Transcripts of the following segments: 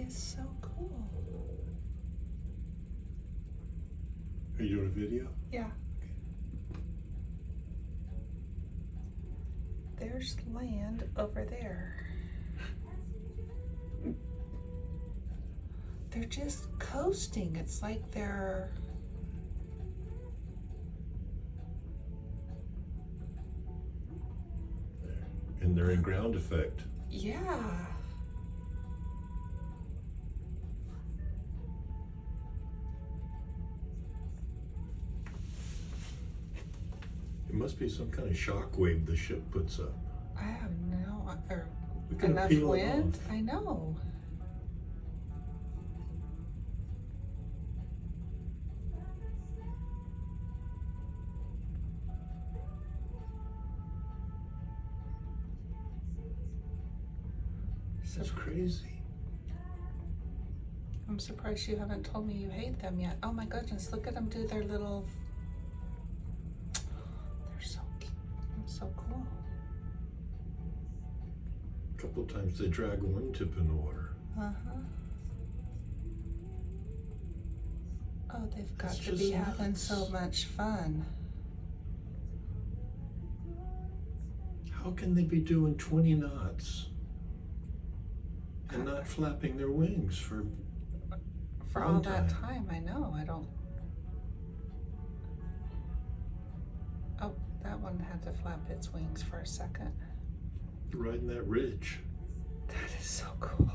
is so cool. Are you doing a video? Yeah. There's land over there. They're just coasting. It's like they're... And they're in ground effect. Yeah. It must be some kind of shock wave the ship puts up. I have no... Or We could enough peel it wind? off. I know. That's crazy. I'm surprised you haven't told me you hate them yet. Oh my goodness, look at them do their little... They're so cute. So cool. A couple of times they drag a wingtip in the water. Uh-huh. Oh, they've got That's to be just having nuts. so much fun. How can they be doing 20 knots and not flapping their wings for all long that time? I know. I don't... Oh, that one had to flap its wings for a second. riding that ridge? That is so cool.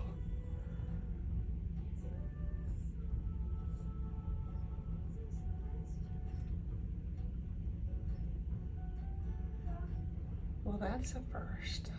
Well, that's a first.